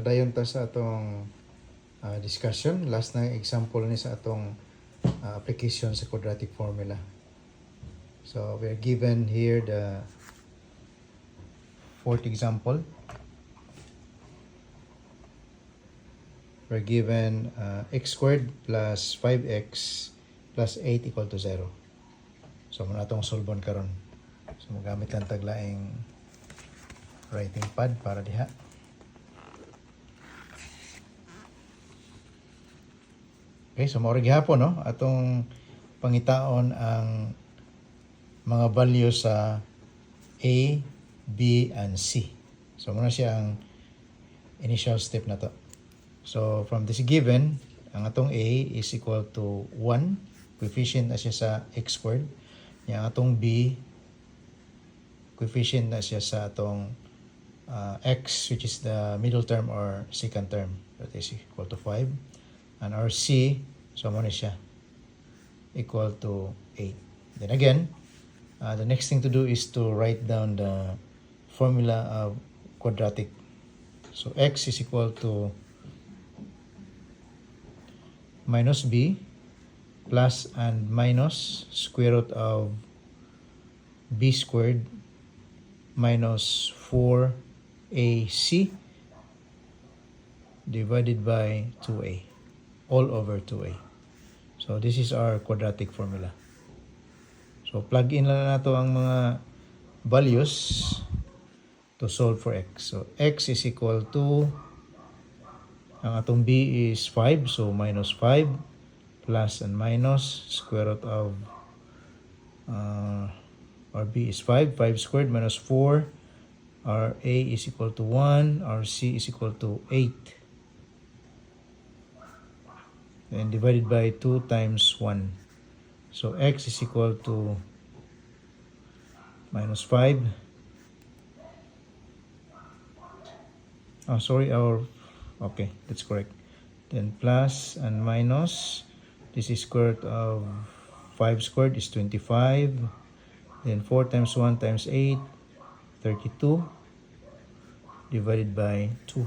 Dayon ta sa atong discussion. Last na example ni sa atong application sa quadratic formula. So we are given here the fourth example. We're given x squared plus 5x plus 8 equal to 0. So muna itong solveon karon. So magamit lang taglaing writing pad para diha. Okay, so maurag gihapon no, atong pangitaon ang mga values sa A, B, and C. So muna siya ang initial step na to. So from this given, ang atong A is equal to 1, coefficient na siya sa x squared. Yang atong B, coefficient na siya sa atong x, which is the middle term or second term, that is equal to 5. And our C, so muna siya equal to 8. Then again, the next thing to do is to write down the formula of quadratic. So x is equal to minus b plus and minus square root of b squared minus 4ac divided by 2a all over 2a. So this is our quadratic formula. So plug in lang nato ang mga values to solve for x. So x is equal to, ang atong b is 5, so minus 5 plus and minus square root of our b is 5 squared minus 4, our a is equal to 1, our c is equal to 8. And divided by 2 times 1. So x is equal to minus 5. Okay, that's correct. Then plus and minus, this is square root of 5 squared is 25. Then 4 times 1 times 8, 32 divided by 2.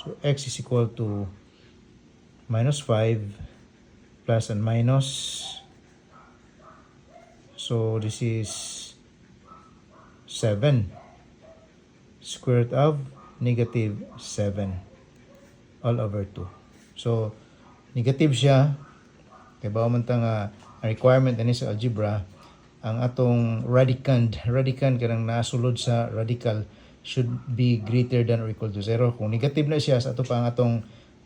So x is equal to minus 5 plus and minus, so this is 7 square root of negative 7 all over 2. So negative siya kay bawo man ta nga requirement ani sa algebra, ang atong radicand kanang nasulod sa radical should be greater than or equal to 0. Kung negative na siya, sa ato pa ang atong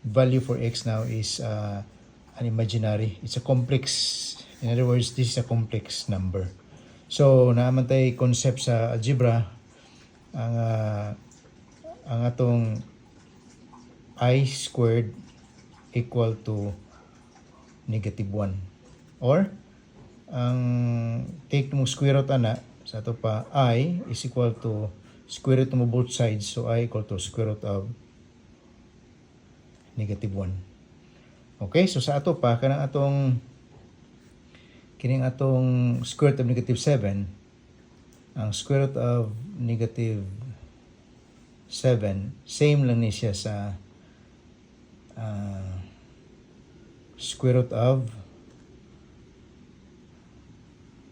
value for x now is an imaginary. It's a complex. In other words, this is a complex number. So, naaman tayo concept sa algebra, ang atong I squared equal to negative 1. Or, ang take mong square root ana, sa ato pa, I is equal to square root mo both sides. So, I equal to square root of negative 1. Okay, so sa ato pa, kining atong square root of negative 7, ang square root of negative 7, same lang ni siya sa square root of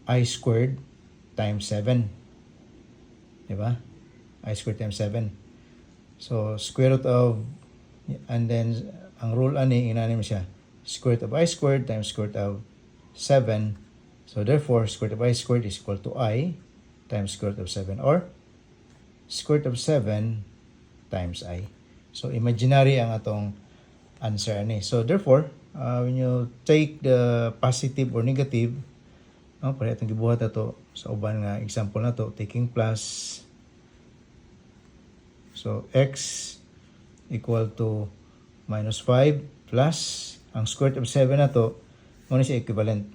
I squared times 7. Diba? I squared times 7. So, square root of, and then, ang rule ani, inanim siya, square root of I squared times square root of 7. So, therefore, square root of I squared is equal to I times square root of 7, or square root of 7 times I. So, imaginary ang atong answer ani. So, therefore, when you take the positive or negative, para itong gibuhat na to sa uban nga example na to, taking plus, so x equal to minus 5 plus ang square root of 7 na to, muna siya equivalent,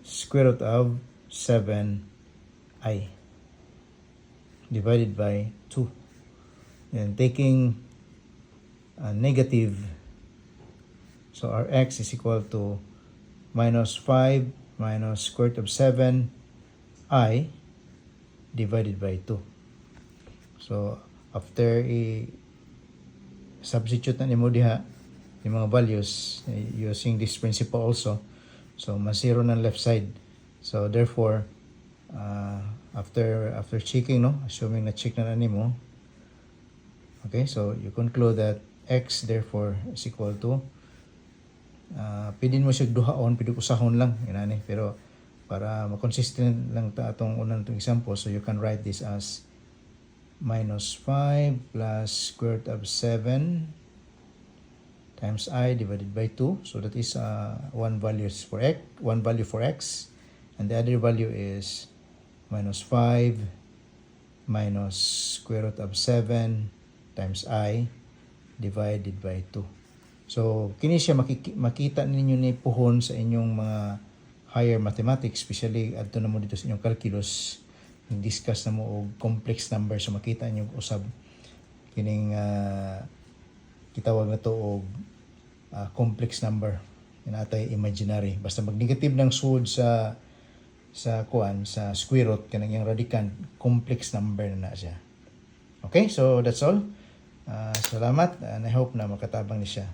square root of 7i divided by 2. And taking negative, so our x is equal to minus 5 minus square root of 7i divided by 2. So after substitute na nimo diha yung mga values using this principle also, so ma-zero ng left side. So therefore after checking, no, assuming na check na nimo, okay, so you conclude that x therefore is equal to pwede mo siya duhaon, pwede usahon lang inani, pero para ma-consistent lang ta atong unang example, so you can write this as minus 5 plus square root of 7 times I divided by 2. So that is one value for x, and the other value is minus 5 minus square root of 7 times I divided by 2. So kini siya makita ninyo ni puhon sa inyong mga higher mathematics, especially adto na mo dito sa inyong calculus, discuss na mo og complex number, so makita niyo usab kining kitawag na to og complex number, inatay imaginary, basta mag-negative ng sud sa square root kanang yung radicand, complex number na siya. Okay, so that's all. Salamat, and I hope na makatabang ni siya.